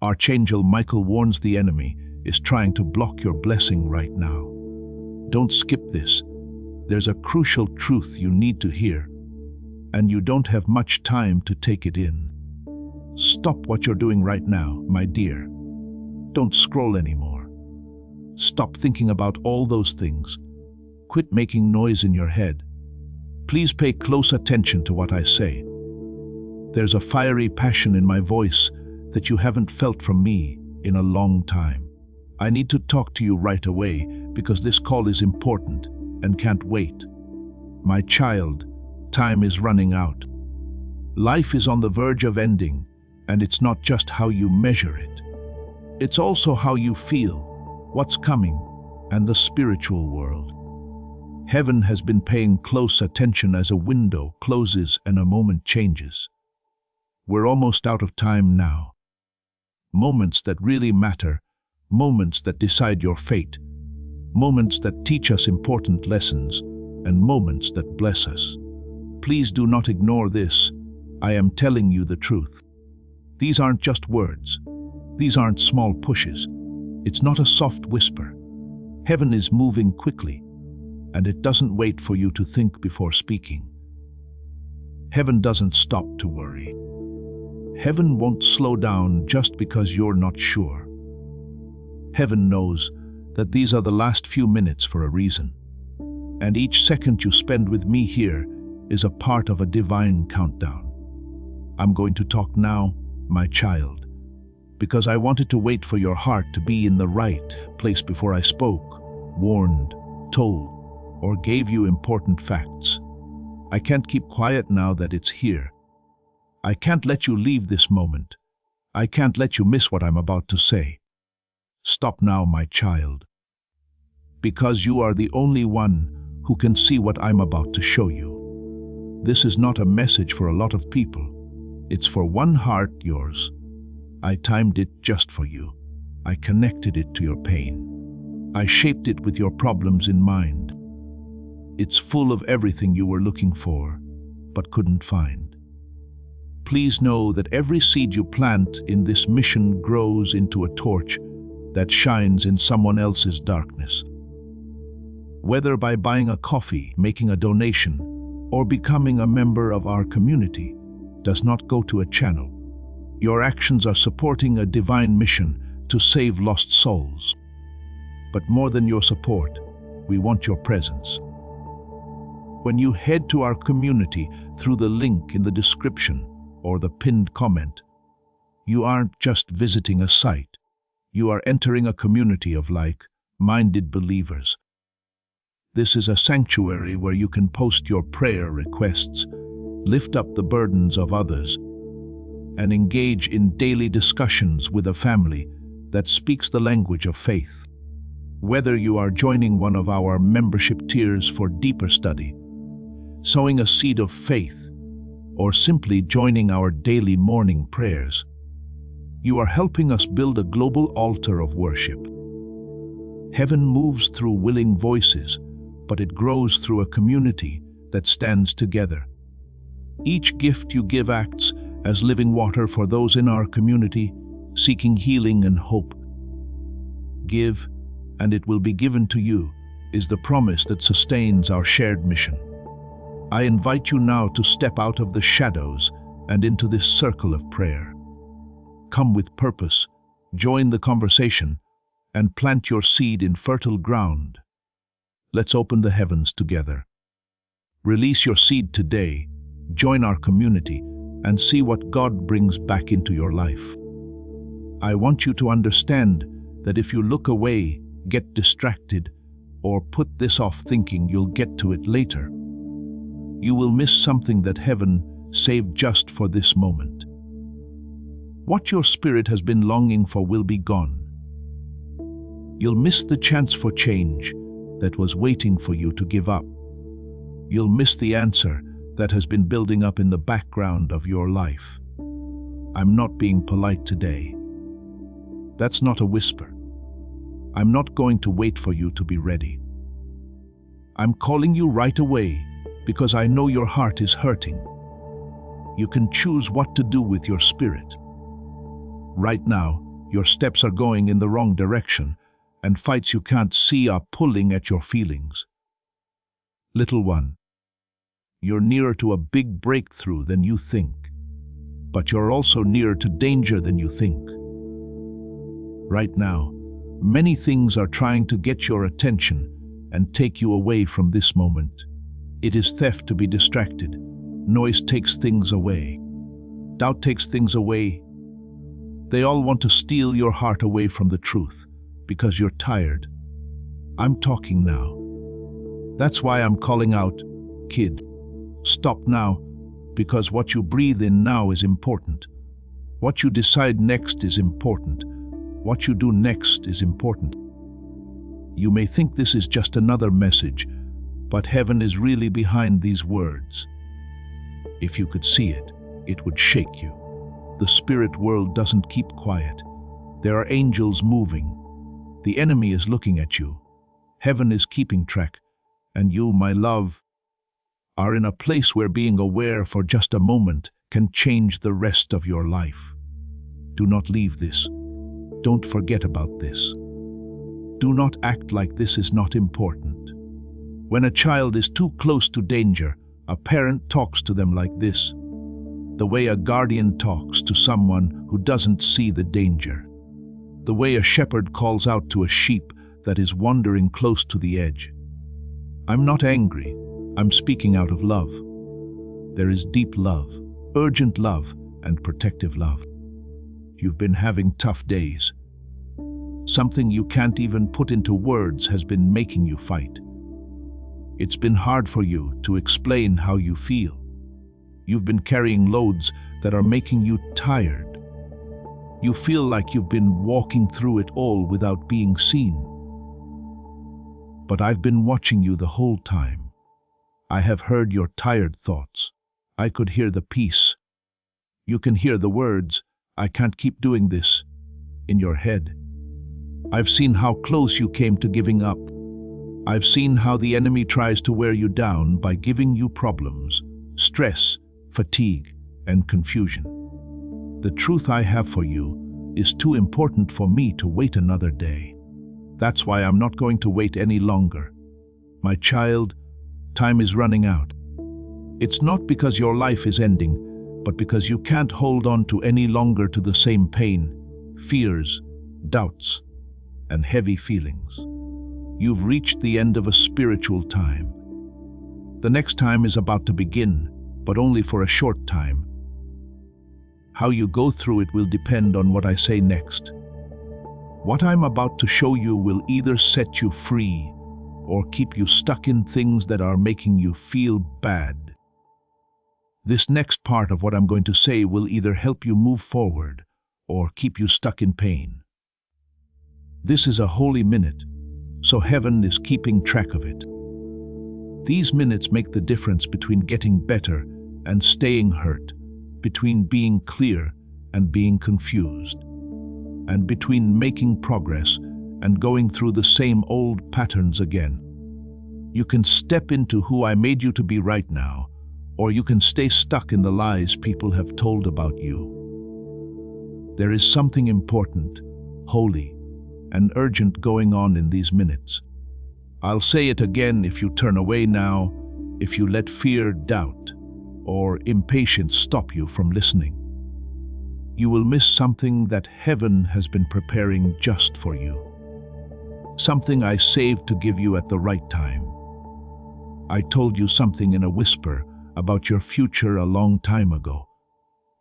Archangel Michael warns the enemy is trying to block your blessing right now. Don't skip this. There's a crucial truth you need to hear, and you don't have much time to take it in. Stop what you're doing right now, my dear. Don't scroll anymore. Stop thinking about all those things. Quit making noise in your head. Please pay close attention to what I say. There's a fiery passion in my voice that you haven't felt from me in a long time. I need to talk to you right away because this call is important and can't wait. My child, time is running out. Life is on the verge of ending, and it's not just how you measure it. It's also how you feel, what's coming, and the spiritual world. Heaven has been paying close attention as a window closes and a moment changes. We're almost out of time now. Moments that really matter, moments that decide your fate, moments that teach us important lessons, and moments that bless us. Please do not ignore this. I am telling you the truth. These aren't just words. These aren't small pushes. It's not a soft whisper. Heaven is moving quickly, and it doesn't wait for you to think before speaking. Heaven doesn't stop to worry. Heaven won't slow down just because you're not sure. Heaven knows that these are the last few minutes for a reason, and each second you spend with me here is a part of a divine countdown. I'm going to talk now, my child, because I wanted to wait for your heart to be in the right place before I spoke, warned, told, or gave you important facts. I can't keep quiet now that it's here. I can't let you leave this moment. I can't let you miss what I'm about to say. Stop now, my child, because you are the only one who can see what I'm about to show you. This is not a message for a lot of people. It's for one heart, yours. I timed it just for you. I connected it to your pain. I shaped it with your problems in mind. It's full of everything you were looking for, but couldn't find. Please know that every seed you plant in this mission grows into a torch that shines in someone else's darkness. Whether by buying a coffee, making a donation, or becoming a member of our community, does not go to a channel. Your actions are supporting a divine mission to save lost souls. But more than your support, we want your presence. When you head to our community through the link in the description or the pinned comment, you aren't just visiting a site. You are entering a community of like-minded believers. This is a sanctuary where you can post your prayer requests, lift up the burdens of others, and engage in daily discussions with a family that speaks the language of faith. Whether you are joining one of our membership tiers for deeper study, sowing a seed of faith, or simply joining our daily morning prayers, you are helping us build a global altar of worship. Heaven moves through willing voices, but it grows through a community that stands together. Each gift you give acts as living water for those in our community seeking healing and hope. Give, and it will be given to you, is the promise that sustains our shared mission. I invite you now to step out of the shadows and into this circle of prayer. Come with purpose, join the conversation, and plant your seed in fertile ground. Let's open the heavens together. Release your seed today, join our community, and see what God brings back into your life. I want you to understand that if you look away, get distracted, or put this off thinking you'll get to it later, you will miss something that heaven saved just for this moment. What your spirit has been longing for will be gone. You'll miss the chance for change that was waiting for you to give up. You'll miss the answer that has been building up in the background of your life. I'm not being polite today. That's not a whisper. I'm not going to wait for you to be ready. I'm calling you right away because I know your heart is hurting. You can choose what to do with your spirit. Right now, Your steps are going in the wrong direction, and fights you can't see are pulling at your feelings. Little one, you're nearer to a big breakthrough than you think, but you're also nearer to danger than you think. Right now, many things are trying to get your attention and take you away from this moment. It is theft to be distracted. Noise takes things away. Doubt takes things away. They all want to steal your heart away from the truth because you're tired. I'm talking now. That's why I'm calling out, kid, stop now, because what you breathe in now is important. What you decide next is important. What you do next is important. You may think this is just another message, but heaven is really behind these words. If you could see it, it would shake you. The spirit world doesn't keep quiet. There are angels moving. The enemy is looking at you. Heaven is keeping track. And you, my love, are in a place where being aware for just a moment can change the rest of your life. Do not leave this. Don't forget about this. Do not act like this is not important. When a child is too close to danger, a parent talks to them like this, the way a guardian talks to someone who doesn't see the danger, the way a shepherd calls out to a sheep that is wandering close to the edge. I'm not angry. I'm speaking out of love. There is deep love, urgent love, and protective love. You've been having tough days. Something you can't even put into words has been making you fight. It's been hard for you to explain how you feel. You've been carrying loads that are making you tired. You feel like you've been walking through it all without being seen. But I've been watching you the whole time. I have heard your tired thoughts. I could hear the peace. You can hear the words, "I can't keep doing this," in your head. I've seen how close you came to giving up. I've seen how the enemy tries to wear you down by giving you problems, stress, fatigue, and confusion. The truth I have for you is too important for me to wait another day. That's why I'm not going to wait any longer. My child, time is running out. It's not because your life is ending, but because you can't hold on to any longer to the same pain, fears, doubts, and heavy feelings. You've reached the end of a spiritual time. The next time is about to begin, but only for a short time. How you go through it will depend on what I say next. What I'm about to show you will either set you free or keep you stuck in things that are making you feel bad. This next part of what I'm going to say will either help you move forward or keep you stuck in pain. This is a holy minute, so heaven is keeping track of it. These minutes make the difference between getting better and staying hurt, between being clear and being confused, and between making progress and going through the same old patterns again. You can step into who I made you to be right now, or you can stay stuck in the lies people have told about you. There is something important, holy, and urgent going on in these minutes. I'll say it again if you turn away now, if you let fear, doubt, or impatience stop you from listening. You will miss something that heaven has been preparing just for you. Something I saved to give you at the right time. I told you something in a whisper about your future a long time ago.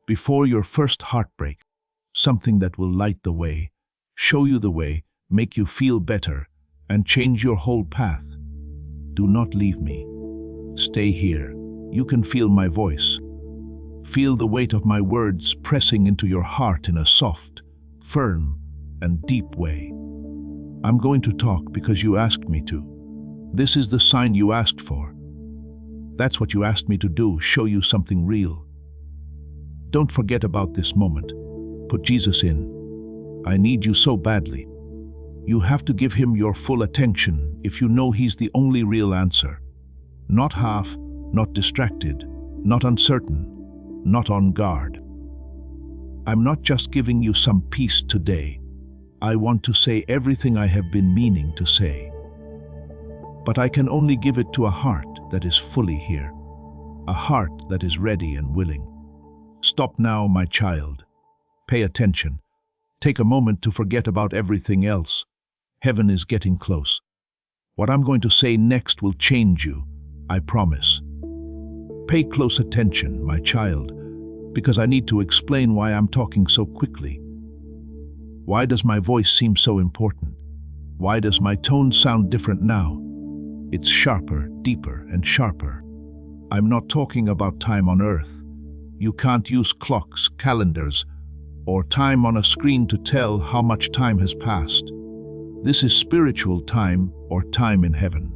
Before your first heartbreak, something that will light the way, show you the way, make you feel better, and change your whole path. Do not leave me. Stay here. You can feel my voice. Feel the weight of my words pressing into your heart in a soft, firm, and deep way. I'm going to talk because you asked me to. This is the sign you asked for. That's what you asked me to do, show you something real. Don't forget about this moment. Put Jesus in. I need you so badly. You have to give him your full attention if you know he's the only real answer. Not half, not distracted, not uncertain, not on guard. I'm not just giving you some peace today. I want to say everything I have been meaning to say. But I can only give it to a heart that is fully here, a heart that is ready and willing. Stop now, my child. Pay attention. Take a moment to forget about everything else. Heaven is getting close. What I'm going to say next will change you, I promise. Pay close attention, my child, because I need to explain why I'm talking so quickly. Why does my voice seem so important? Why does my tone sound different now? It's sharper, deeper, and sharper. I'm not talking about time on earth. You can't use clocks, calendars, or time on a screen to tell how much time has passed. This is spiritual time, or time in heaven.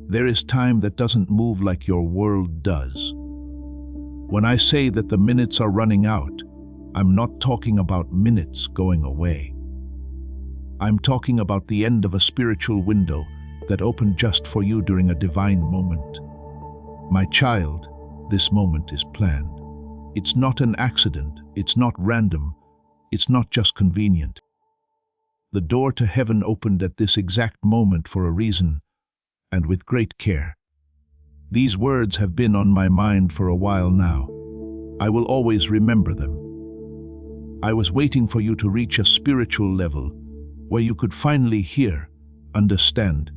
There is time that doesn't move like your world does. When I say that the minutes are running out, I'm not talking about minutes going away. I'm talking about the end of a spiritual window that opened just for you during a divine moment. My child, this moment is planned. It's not an accident, it's not random, it's not just convenient. The door to heaven opened at this exact moment for a reason, and with great care. These words have been on my mind for a while now. I will always remember them. I was waiting for you to reach a spiritual level where you could finally hear, understand,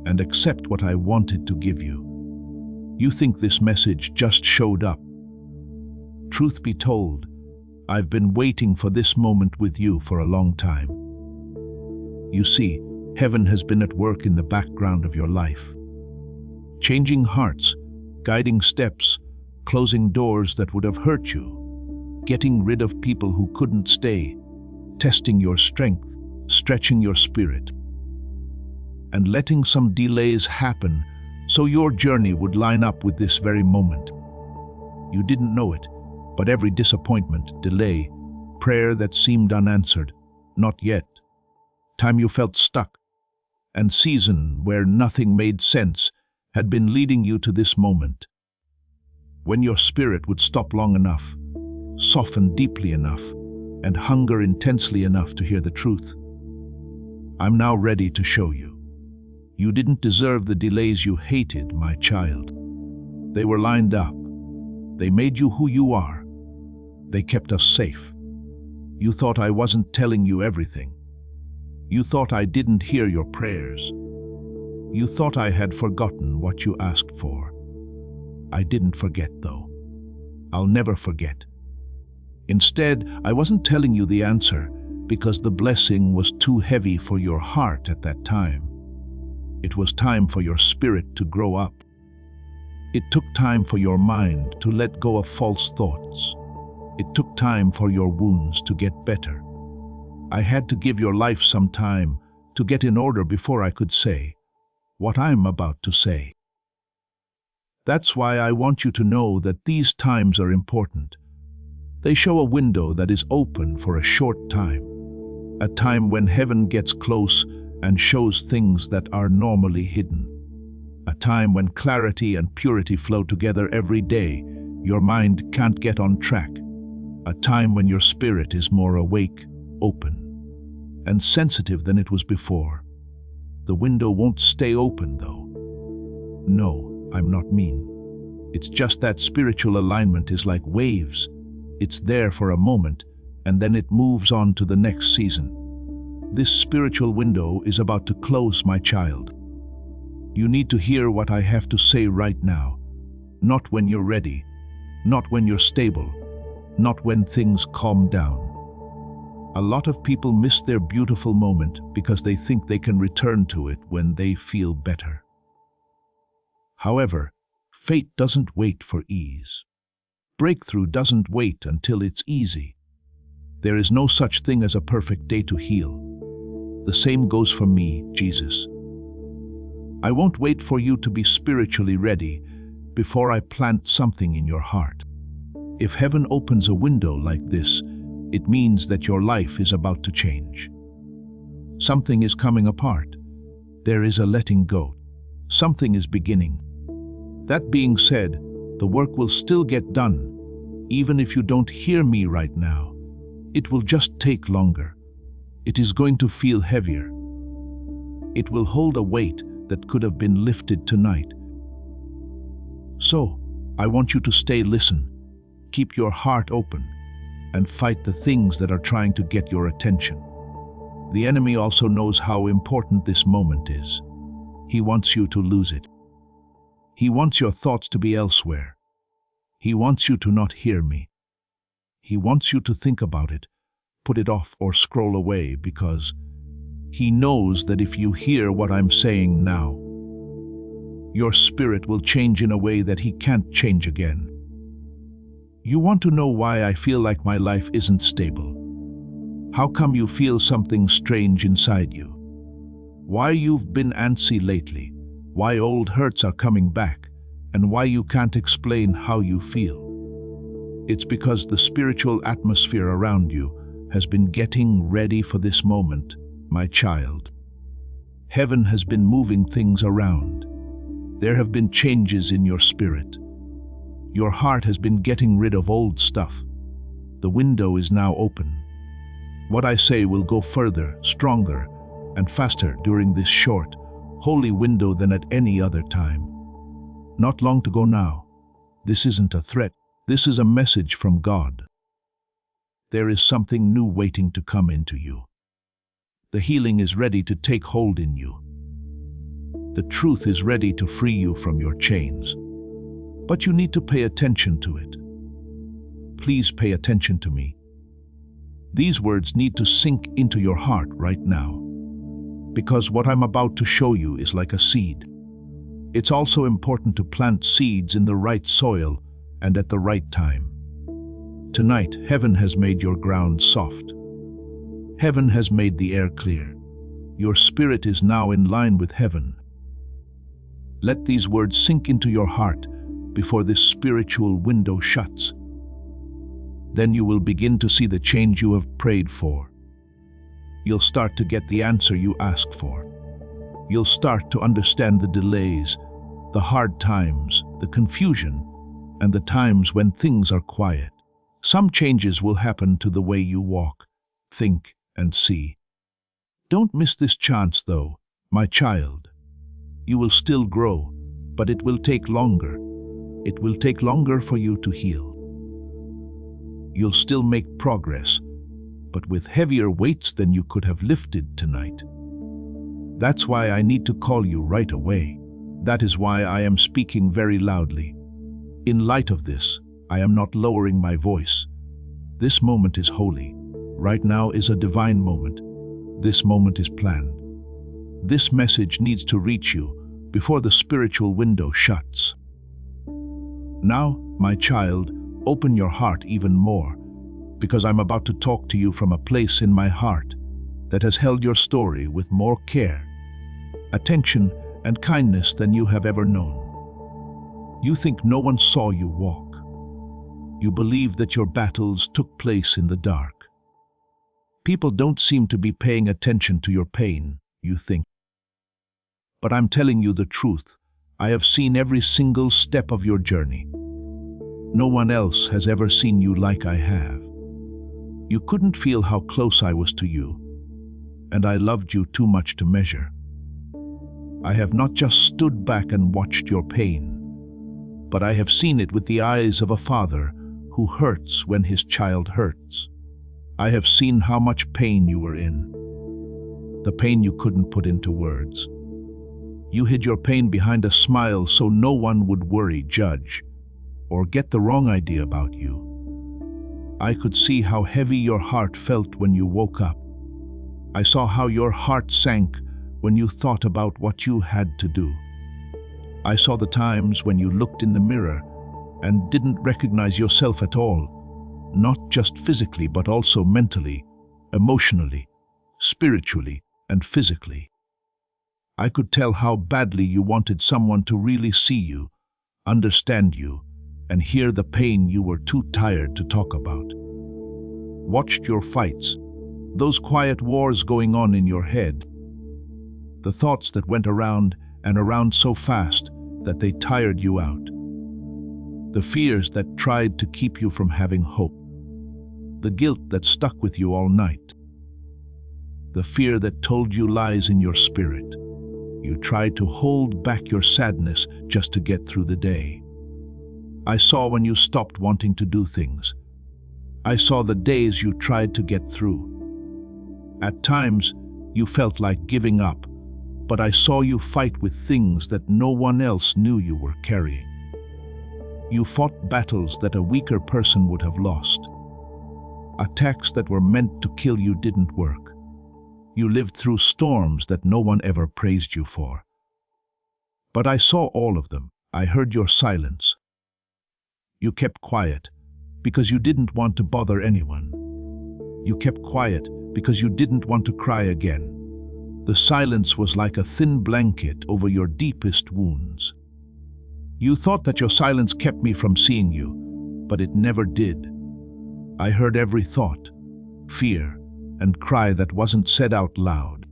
and accept what I wanted to give you. You think this message just showed up. Truth be told, I've been waiting for this moment with you for a long time. You see, heaven has been at work in the background of your life, changing hearts, guiding steps, closing doors that would have hurt you, getting rid of people who couldn't stay, testing your strength, stretching your spirit, and letting some delays happen so your journey would line up with this very moment. You didn't know it, but every disappointment, delay, prayer that seemed unanswered, not yet, time you felt stuck, and season where nothing made sense had been leading you to this moment. When your spirit would stop long enough, soften deeply enough, and hunger intensely enough to hear the truth. I'm now ready to show you. You didn't deserve the delays you hated, my child. They were lined up. They made you who you are. They kept us safe. You thought I wasn't telling you everything. You thought I didn't hear your prayers. You thought I had forgotten what you asked for. I didn't forget, though. I'll never forget. Instead, I wasn't telling you the answer because the blessing was too heavy for your heart at that time. It was time for your spirit to grow up. It took time for your mind to let go of false thoughts. It took time for your wounds to get better. I had to give your life some time to get in order before I could say what I'm about to say. That's why I want you to know that these times are important. They show a window that is open for a short time, a time when heaven gets close and shows things that are normally hidden, a time when clarity and purity flow together every day. Your mind can't get on track, a time when your spirit is more awake, open, and sensitive than it was before. The window won't stay open, though. No, I'm not mean. It's just that spiritual alignment is like waves. It's there for a moment, and then it moves on to the next season. This spiritual window is about to close, my child. You need to hear what I have to say right now. Not when you're ready, not when you're stable, not when things calm down. A lot of people miss their beautiful moment because they think they can return to it when they feel better. However, fate doesn't wait for ease. Breakthrough doesn't wait until it's easy. There is no such thing as a perfect day to heal. The same goes for me, Jesus. I won't wait for you to be spiritually ready before I plant something in your heart. If heaven opens a window like this, it means that your life is about to change. Something is coming apart. There is a letting go. Something is beginning. That being said, the work will still get done. Even if you don't hear me right now, it will just take longer. It is going to feel heavier. It will hold a weight that could have been lifted tonight. So, I want you to listen, keep your heart open, and fight the things that are trying to get your attention. The enemy also knows how important this moment is. He wants you to lose it. He wants your thoughts to be elsewhere. He wants you to not hear me. He wants you to think about it, put it off or scroll away, because he knows that if you hear what I'm saying now, your spirit will change in a way that he can't change again. You want to know why I feel like my life isn't stable? How come you feel something strange inside you? Why you've been antsy lately? Why old hurts are coming back? And why you can't explain how you feel? It's because the spiritual atmosphere around you has been getting ready for this moment, my child. Heaven has been moving things around. There have been changes in your spirit. Your heart has been getting rid of old stuff. The window is now open. What I say will go further, stronger, and faster during this short, holy window than at any other time. Not long to go now. This isn't a threat. This is a message from God. There is something new waiting to come into you. The healing is ready to take hold in you. The truth is ready to free you from your chains. But you need to pay attention to it. Please pay attention to me. These words need to sink into your heart right now, because what I'm about to show you is like a seed. It's also important to plant seeds in the right soil and at the right time. Tonight, heaven has made your ground soft. Heaven has made the air clear. Your spirit is now in line with heaven. Let these words sink into your heart before this spiritual window shuts. Then you will begin to see the change you have prayed for. You'll start to get the answer you asked for. You'll start to understand the delays, the hard times, the confusion, and the times when things are quiet. Some changes will happen to the way you walk, think, and see. Don't miss this chance, though, my child. You will still grow, but it will take longer. It will take longer for you to heal. You'll still make progress, but with heavier weights than you could have lifted tonight. That's why I need to call you right away. That is why I am speaking very loudly. In light of this, I am not lowering my voice. This moment is holy. Right now is a divine moment. This moment is planned. This message needs to reach you before the spiritual window shuts. Now, my child, open your heart even more, because I'm about to talk to you from a place in my heart that has held your story with more care, attention, and kindness than you have ever known. You think no one saw you walk. You believe that your battles took place in the dark. People don't seem to be paying attention to your pain, you think. But I'm telling you the truth. I have seen every single step of your journey. No one else has ever seen you like I have. You couldn't feel how close I was to you, and I loved you too much to measure. I have not just stood back and watched your pain, but I have seen it with the eyes of a father who hurts when his child hurts. I have seen how much pain you were in, the pain you couldn't put into words. You hid your pain behind a smile so no one would worry, judge, or get the wrong idea about you. I could see how heavy your heart felt when you woke up. I saw how your heart sank when you thought about what you had to do. I saw the times when you looked in the mirror and didn't recognize yourself at all, not just physically but also mentally, emotionally, spiritually, and physically. I could tell how badly you wanted someone to really see you, understand you, and hear the pain you were too tired to talk about. Watched your fights, those quiet wars going on in your head, the thoughts that went around and around so fast that they tired you out. The fears that tried to keep you from having hope. The guilt that stuck with you all night. The fear that told you lies in your spirit. You tried to hold back your sadness just to get through the day. I saw when you stopped wanting to do things. I saw the days you tried to get through. At times, you felt like giving up, but I saw you fight with things that no one else knew you were carrying. You fought battles that a weaker person would have lost. Attacks that were meant to kill you didn't work. You lived through storms that no one ever praised you for. But I saw all of them. I heard your silence. You kept quiet because you didn't want to bother anyone. You kept quiet because you didn't want to cry again. The silence was like a thin blanket over your deepest wounds. You thought that your silence kept me from seeing you, but it never did. I heard every thought, fear, and cry that wasn't said out loud.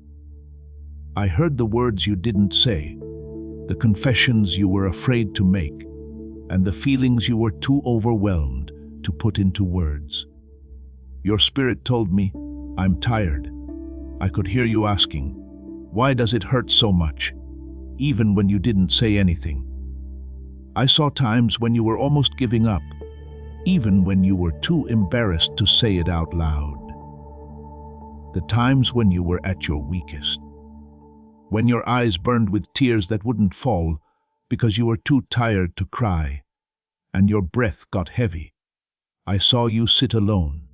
I heard the words you didn't say, the confessions you were afraid to make, and the feelings you were too overwhelmed to put into words. Your spirit told me, "I'm tired." I could hear you asking, "Why does it hurt so much?" even when you didn't say anything. I saw times when you were almost giving up, even when you were too embarrassed to say it out loud. The times when you were at your weakest. When your eyes burned with tears that wouldn't fall because you were too tired to cry, and your breath got heavy. I saw you sit alone,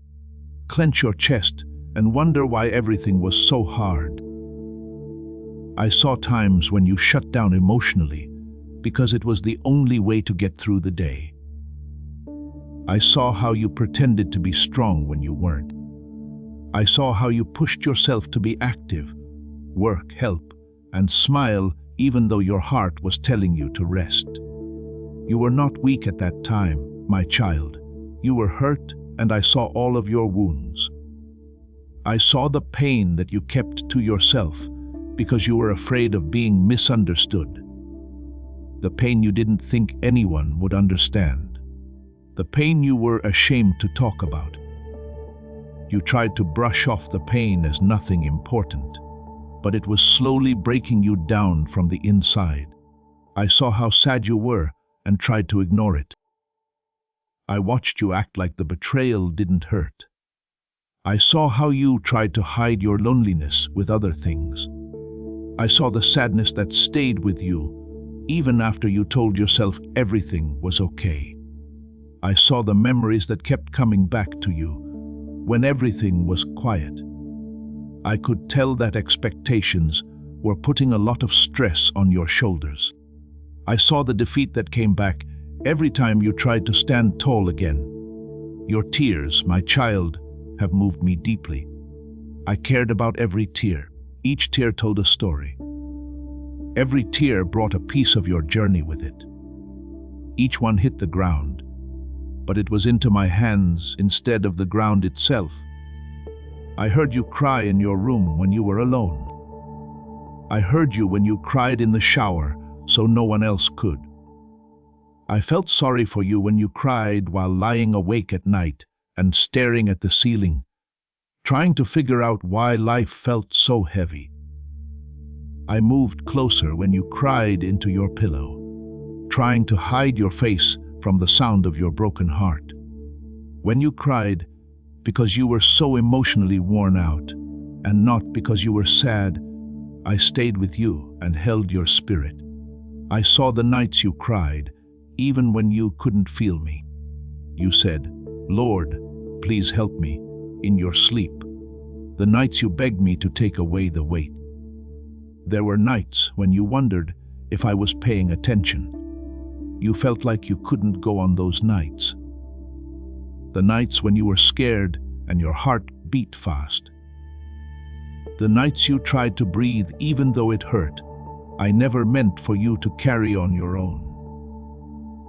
clench your chest, and wonder why everything was so hard. I saw times when you shut down emotionally because it was the only way to get through the day. I saw how you pretended to be strong when you weren't. I saw how you pushed yourself to be active, work, help, and smile even though your heart was telling you to rest. You were not weak at that time, my child. You were hurt, and I saw all of your wounds. I saw the pain that you kept to yourself because you were afraid of being misunderstood. The pain you didn't think anyone would understand. The pain you were ashamed to talk about. You tried to brush off the pain as nothing important, but it was slowly breaking you down from the inside. I saw how sad you were and tried to ignore it. I watched you act like the betrayal didn't hurt. I saw how you tried to hide your loneliness with other things. I saw the sadness that stayed with you even after you told yourself everything was okay. I saw the memories that kept coming back to you when everything was quiet. I could tell that expectations were putting a lot of stress on your shoulders. I saw the defeat that came back every time you tried to stand tall again. Your tears, my child, have moved me deeply. I cared about every tear. Each tear told a story. Every tear brought a piece of your journey with it. Each one hit the ground, but it was into my hands instead of the ground itself. I heard you cry in your room when you were alone. I heard you when you cried in the shower so no one else could. I felt sorry for you when you cried while lying awake at night and staring at the ceiling, trying to figure out why life felt so heavy. I moved closer when you cried into your pillow, trying to hide your face from the sound of your broken heart. When you cried because you were so emotionally worn out, and not because you were sad, I stayed with you and held your spirit. I saw the nights you cried, even when you couldn't feel me. You said, "Lord, please help me," in your sleep. The nights you begged me to take away the weight. There were nights when you wondered if I was paying attention. You felt like you couldn't go on those nights. The nights when you were scared and your heart beat fast. The nights you tried to breathe even though it hurt. I never meant for you to carry on your own.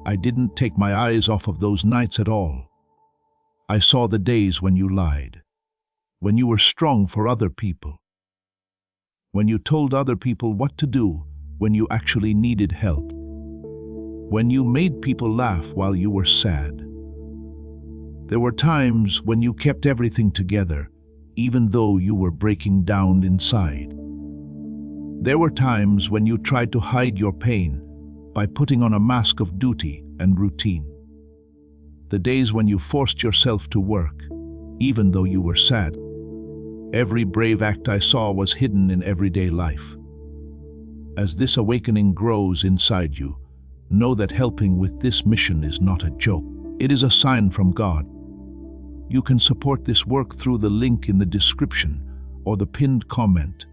I didn't take my eyes off of those nights at all. I saw the days when you lied, when you were strong for other people, when you told other people what to do when you actually needed help. when you made people laugh while you were sad. There were times when you kept everything together, even though you were breaking down inside. There were times when you tried to hide your pain by putting on a mask of duty and routine. The days when you forced yourself to work, even though you were sad. Every brave act I saw was hidden in everyday life. As this awakening grows inside you, know that helping with this mission is not a joke. It is a sign from God. You can support this work through the link in the description or the pinned comment,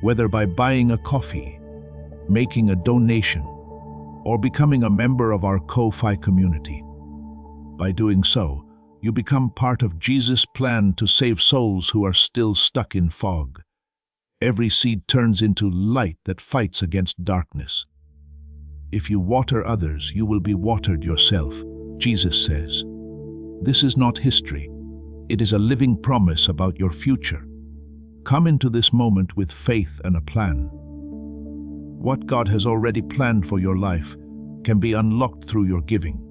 whether by buying a coffee, making a donation, or becoming a member of our Ko-Fi community. By doing so, you become part of Jesus' plan to save souls who are still stuck in fog. Every seed turns into light that fights against darkness. If you water others, you will be watered yourself, Jesus says. This is not history. It is a living promise about your future. Come into this moment with faith and a plan. What God has already planned for your life can be unlocked through your giving.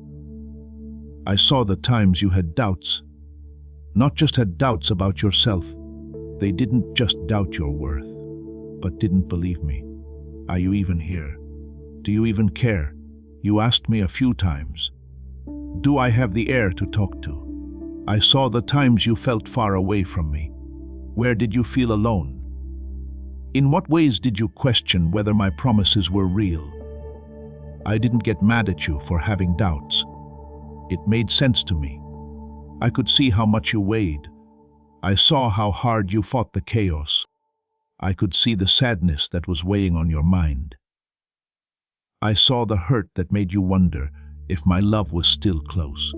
I saw the times you had doubts. Not just had doubts about yourself. They didn't just doubt your worth, but didn't believe me. Are you even here? Do you even care? You asked me a few times. Do I have the air to talk to? I saw the times you felt far away from me. Where did you feel alone? In what ways did you question whether my promises were real? I didn't get mad at you for having doubts. It made sense to me. I could see how much you weighed. I saw how hard you fought the chaos. I could see the sadness that was weighing on your mind. I saw the hurt that made you wonder if my love was still close.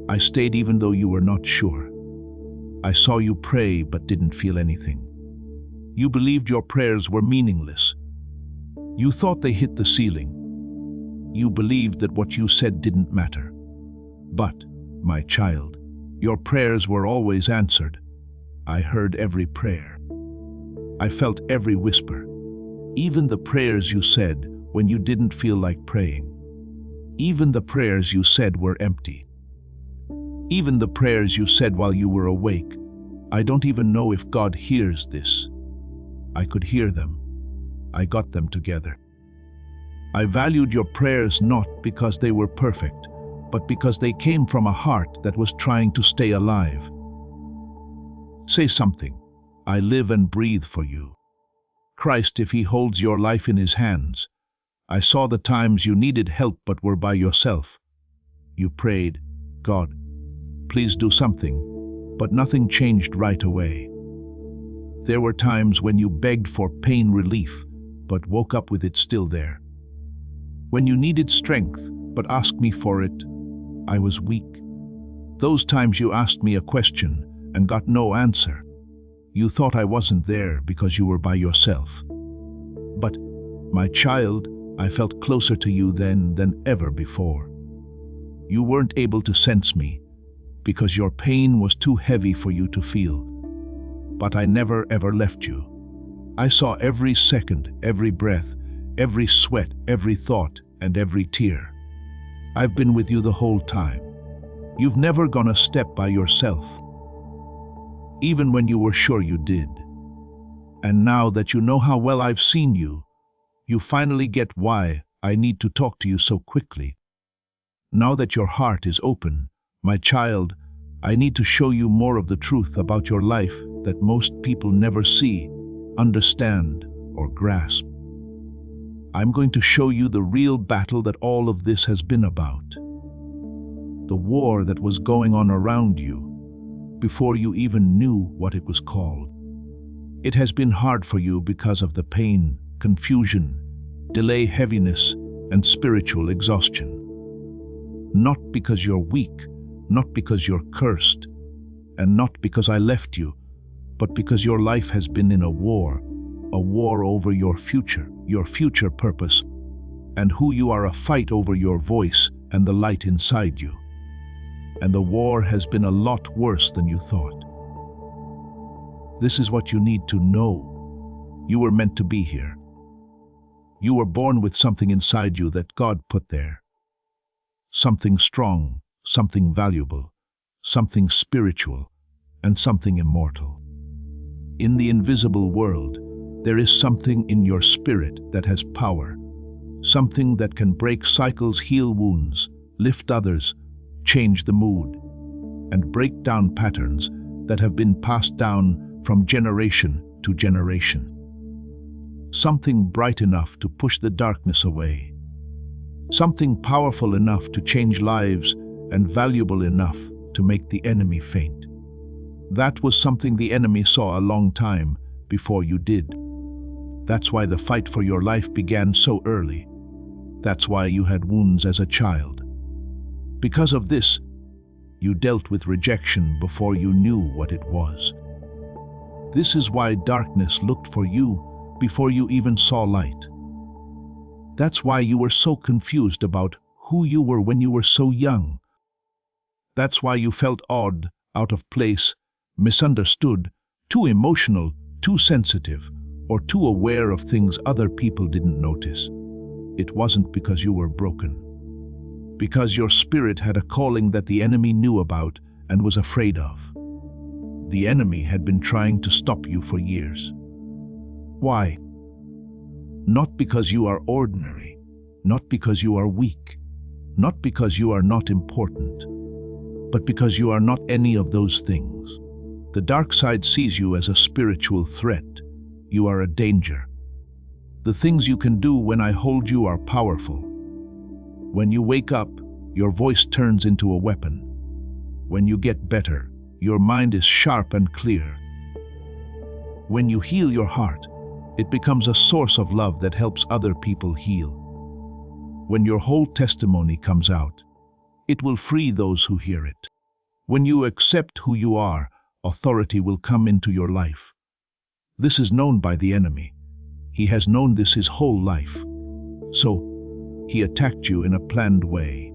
I stayed even though you were not sure. I saw you pray but didn't feel anything. You believed your prayers were meaningless. You thought they hit the ceiling. You believed that what you said didn't matter. But, my child, your prayers were always answered. I heard every prayer. I felt every whisper, even the prayers you said when you didn't feel like praying. Even the prayers you said were empty. Even the prayers you said while you were awake. I don't even know if God hears this. I could hear them. I got them together. I valued your prayers not because they were perfect, but because they came from a heart that was trying to stay alive. Say something. I live and breathe for you. Christ, if He holds your life in His hands. I saw the times you needed help but were by yourself. You prayed, God, please do something, but nothing changed right away. There were times when you begged for pain relief, but woke up with it still there. When you needed strength, but asked me for it, I was weak. Those times you asked me a question and got no answer. You thought I wasn't there because you were by yourself. But, my child, I felt closer to you then than ever before. You weren't able to sense me because your pain was too heavy for you to feel. But I never ever left you. I saw every second, every breath, every sweat, every thought, and every tear. I've been with you the whole time. You've never gone a step by yourself, even when you were sure you did. And now that you know how well I've seen you, you finally get why I need to talk to you so quickly. Now that your heart is open, my child, I need to show you more of the truth about your life that most people never see, understand, or grasp. I'm going to show you the real battle that all of this has been about. The war that was going on around you before you even knew what it was called. It has been hard for you because of the pain, confusion, delay, heaviness, and spiritual exhaustion. Not because you're weak, not because you're cursed, and not because I left you, but because your life has been in a war over your future purpose, and who you are, a fight over your voice and the light inside you. And the war has been a lot worse than you thought. This is what you need to know. You were meant to be here. You were born with something inside you that God put there. Something strong, something valuable, something spiritual, and something immortal. In the invisible world, there is something in your spirit that has power, something that can break cycles, heal wounds, lift others, change the mood, and break down patterns that have been passed down from generation to generation. Something bright enough to push the darkness away. Something powerful enough to change lives and valuable enough to make the enemy faint. That was something the enemy saw a long time before you did. That's why the fight for your life began so early. That's why you had wounds as a child. Because of this, you dealt with rejection before you knew what it was. This is why darkness looked for you before you even saw light. That's why you were so confused about who you were when you were so young. That's why you felt odd, out of place, misunderstood, too emotional, too sensitive, or too aware of things other people didn't notice. It wasn't because you were broken. Because your spirit had a calling that the enemy knew about and was afraid of. The enemy had been trying to stop you for years. Why? Not because you are ordinary, not because you are weak, not because you are not important, but because you are not any of those things. The dark side sees you as a spiritual threat. You are a danger. The things you can do when I hold you are powerful. When you wake up, your voice turns into a weapon. When you get better, your mind is sharp and clear. When you heal your heart, it becomes a source of love that helps other people heal. When your whole testimony comes out, it will free those who hear it. When you accept who you are, authority will come into your life. This is known by the enemy. He has known this his whole life. So, he attacked you in a planned way.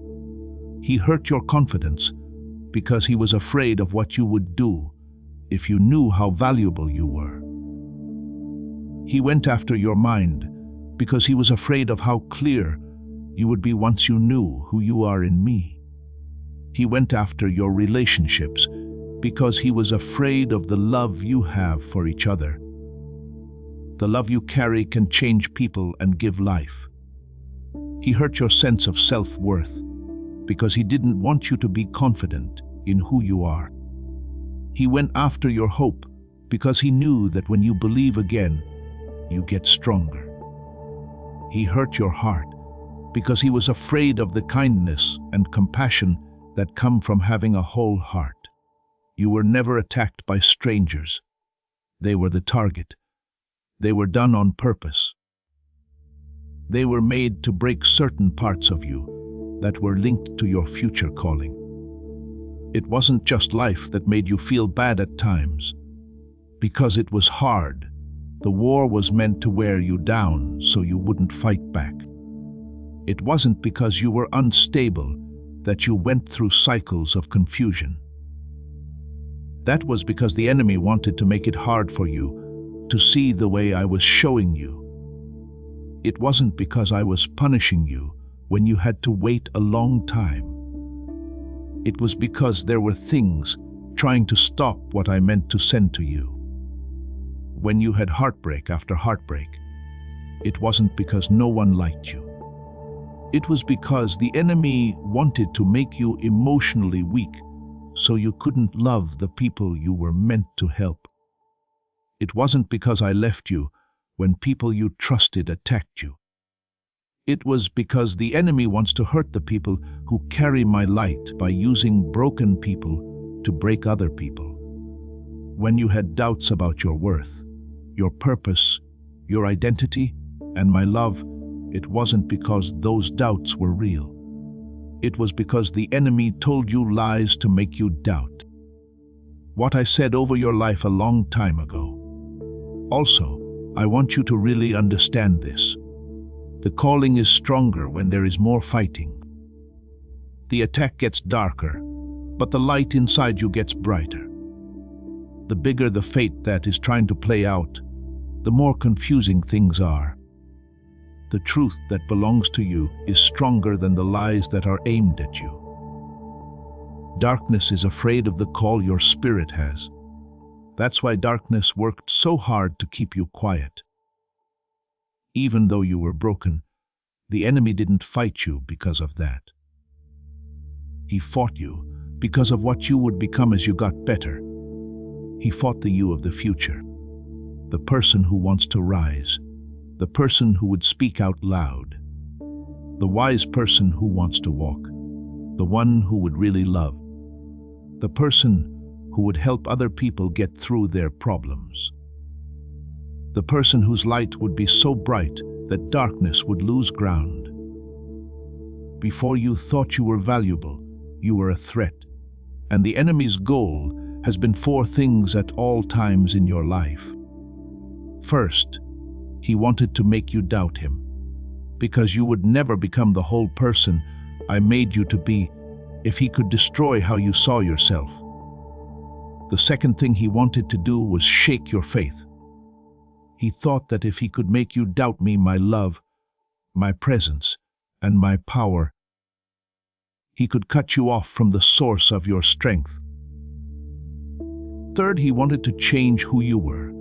He hurt your confidence because he was afraid of what you would do if you knew how valuable you were. He went after your mind because he was afraid of how clear you would be once you knew who you are in me. He went after your relationships because he was afraid of the love you have for each other. The love you carry can change people and give life. He hurt your sense of self-worth because he didn't want you to be confident in who you are. He went after your hope because he knew that when you believe again, you get stronger. He hurt your heart because he was afraid of the kindness and compassion that come from having a whole heart. You were never attacked by strangers. They were the target. They were done on purpose. They were made to break certain parts of you that were linked to your future calling. It wasn't just life that made you feel bad at times. Because it was hard, the war was meant to wear you down so you wouldn't fight back. It wasn't because you were unstable that you went through cycles of confusion. That was because the enemy wanted to make it hard for you to see the way I was showing you. It wasn't because I was punishing you when you had to wait a long time. It was because there were things trying to stop what I meant to send to you. When you had heartbreak after heartbreak, it wasn't because no one liked you. It was because the enemy wanted to make you emotionally weak so you couldn't love the people you were meant to help. It wasn't because I left you when people you trusted attacked you. It was because the enemy wants to hurt the people who carry my light by using broken people to break other people. When you had doubts about your worth, your purpose, your identity, and my love, it wasn't because those doubts were real. It was because the enemy told you lies to make you doubt what I said over your life a long time ago. Also, I want you to really understand this. The calling is stronger when there is more fighting. The attack gets darker, but the light inside you gets brighter. The bigger the fate that is trying to play out, the more confusing things are. The truth that belongs to you is stronger than the lies that are aimed at you. Darkness is afraid of the call your spirit has. That's why darkness worked so hard to keep you quiet. Even though you were broken, the enemy didn't fight you because of that. He fought you because of what you would become as you got better. He fought the you of the future, the person who wants to rise, the person who would speak out loud, the wise person who wants to walk, the one who would really love, the person who would help other people get through their problems, the person whose light would be so bright that darkness would lose ground. Before you thought you were valuable, you were a threat, and the enemy's goal has been four things at all times in your life. First, he wanted to make you doubt him, because you would never become the whole person I made you to be if he could destroy how you saw yourself. The second thing he wanted to do was shake your faith. He thought that if he could make you doubt me, my love, my presence, and my power, he could cut you off from the source of your strength. Third, he wanted to change who you were,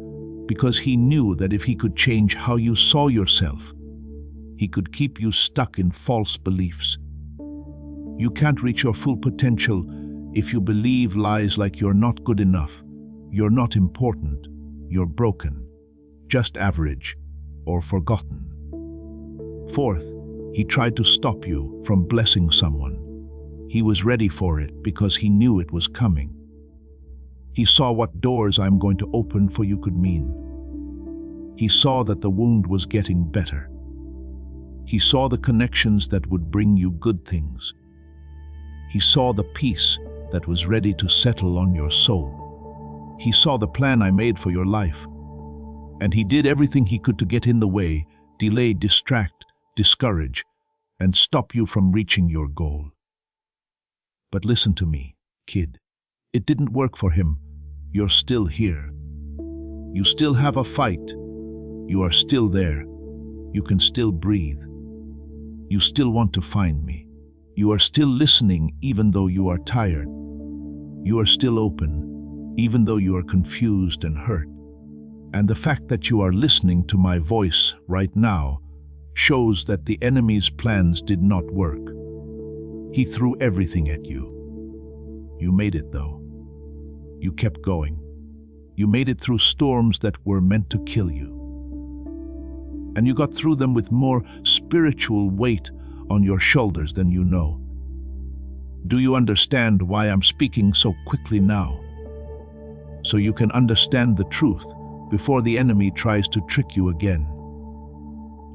because he knew that if he could change how you saw yourself, he could keep you stuck in false beliefs. You can't reach your full potential if you believe lies like you're not good enough, you're not important, you're broken, just average, or forgotten. Fourth, he tried to stop you from blessing someone. He was ready for it because he knew it was coming. He saw what doors I'm going to open for you could mean. He saw that the wound was getting better. He saw the connections that would bring you good things. He saw the peace that was ready to settle on your soul. He saw the plan I made for your life. And he did everything he could to get in the way, delay, distract, discourage, and stop you from reaching your goal. But listen to me, kid. It didn't work for him. You're still here. You still have a fight. You are still there. You can still breathe. You still want to find me. You are still listening even though you are tired. You are still open even though you are confused and hurt. And the fact that you are listening to my voice right now shows that the enemy's plans did not work. He threw everything at you. You made it though. You kept going. You made it through storms that were meant to kill you. And you got through them with more spiritual weight on your shoulders than you know. Do you understand why I'm speaking so quickly now? So you can understand the truth before the enemy tries to trick you again.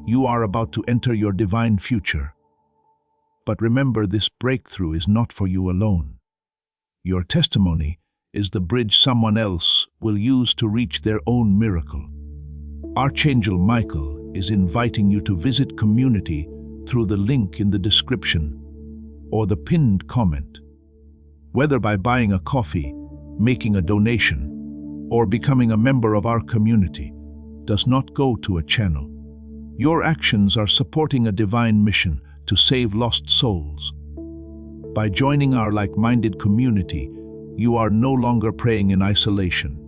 You are about to enter your divine future. But remember, this breakthrough is not for you alone. Your testimony is the bridge someone else will use to reach their own miracle. Archangel Michael is inviting you to visit community through the link in the description or the pinned comment. Whether by buying a coffee, making a donation, or becoming a member of our community, does not go to a channel. Your actions are supporting a divine mission to save lost souls. By joining our like-minded community, you are no longer praying in isolation.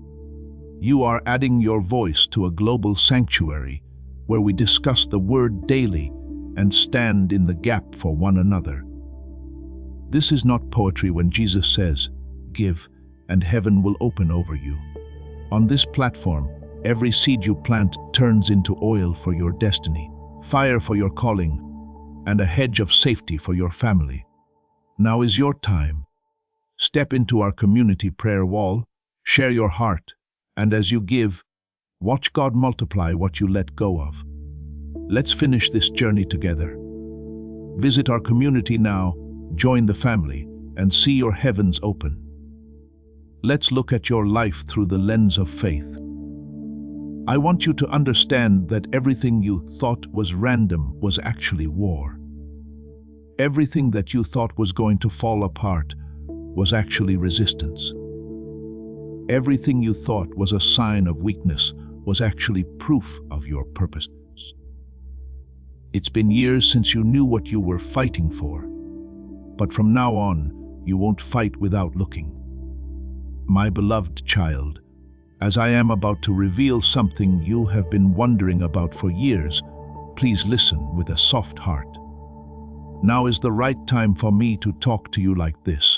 You are adding your voice to a global sanctuary where we discuss the Word daily and stand in the gap for one another. This is not poetry when Jesus says, "Give, and heaven will open over you." On this platform, every seed you plant turns into oil for your destiny, fire for your calling, and a hedge of safety for your family. Now is your time. Step into our community prayer wall, share your heart, and as you give, watch God multiply what you let go of. Let's finish this journey together. Visit our community now, join the family, and see your heavens open. Let's look at your life through the lens of faith. I want you to understand that everything you thought was random was actually war. Everything that you thought was going to fall apart was actually resistance. Everything you thought was a sign of weakness was actually proof of your purpose. It's been years since you knew what you were fighting for. But from now on, you won't fight without looking. My beloved child, as I am about to reveal something you have been wondering about for years, please listen with a soft heart. Now is the right time for me to talk to you like this.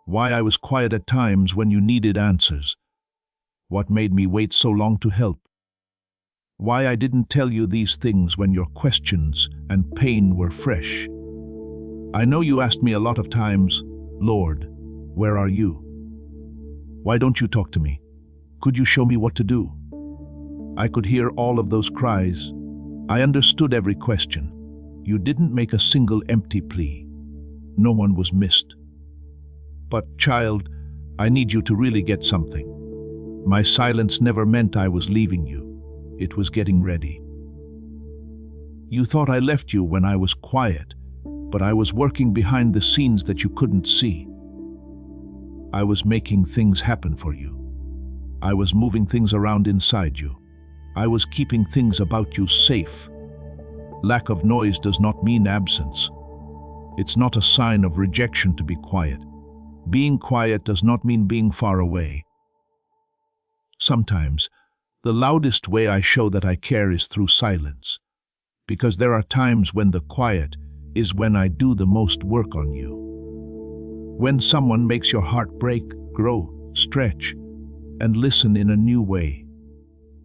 Why I was quiet at times when you needed answers. What made me wait so long to help. Why I didn't tell you these things when your questions and pain were fresh. I know you asked me a lot of times, Lord, where are you? Why don't you talk to me? Could you show me what to do? I could hear all of those cries. I understood every question. You didn't make a single empty plea. No one was missed. But, child, I need you to really get something. My silence never meant I was leaving you. It was getting ready. You thought I left you when I was quiet, but I was working behind the scenes that you couldn't see. I was making things happen for you. I was moving things around inside you. I was keeping things about you safe. Lack of noise does not mean absence. It's not a sign of rejection to be quiet. Being quiet does not mean being far away. Sometimes, the loudest way I show that I care is through silence, because there are times when the quiet is when I do the most work on you. When someone makes your heart break, grow, stretch, and listen in a new way.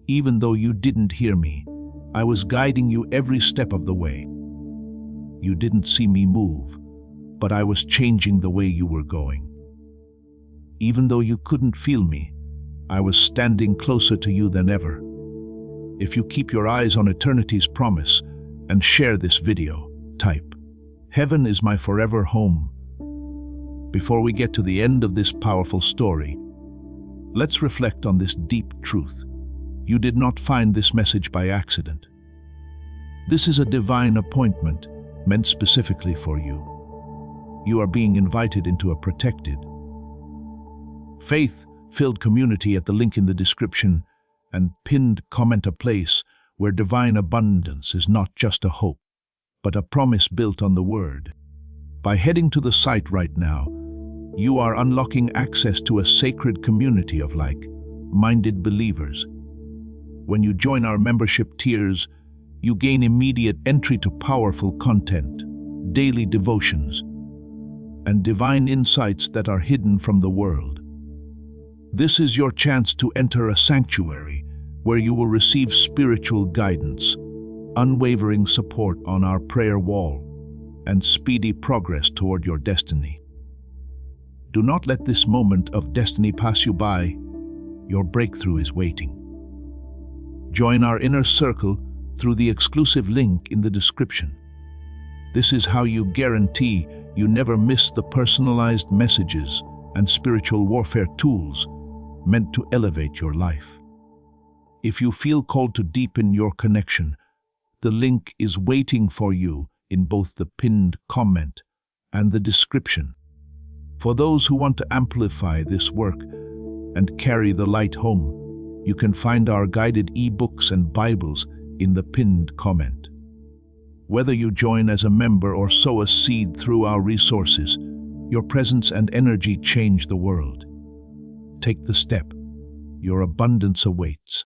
Even though you didn't hear me, I was guiding you every step of the way. You didn't see me move, but I was changing the way you were going. Even though you couldn't feel me, I was standing closer to you than ever. If you keep your eyes on eternity's promise and share this video, type, "Heaven is my forever home." Before we get to the end of this powerful story, let's reflect on this deep truth. You did not find this message by accident. This is a divine appointment meant specifically for you. You are being invited into a protected, faith-filled community at the link in the description and pinned comment, a place where divine abundance is not just a hope, but a promise built on the Word. By heading to the site right now, you are unlocking access to a sacred community of like-minded believers. When you join our membership tiers, you gain immediate entry to powerful content, daily devotions, and divine insights that are hidden from the world. This is your chance to enter a sanctuary where you will receive spiritual guidance, unwavering support on our prayer wall, and speedy progress toward your destiny. Do not let this moment of destiny pass you by. Your breakthrough is waiting. Join our inner circle through the exclusive link in the description. This is how you guarantee you never miss the personalized messages and spiritual warfare tools meant to elevate your life. If you feel called to deepen your connection, the link is waiting for you in both the pinned comment and the description. For those who want to amplify this work and carry the light home, you can find our guided ebooks and Bibles in the pinned comment. Whether you join as a member or sow a seed through our resources, your presence and energy change the world. Take the step. Your abundance awaits.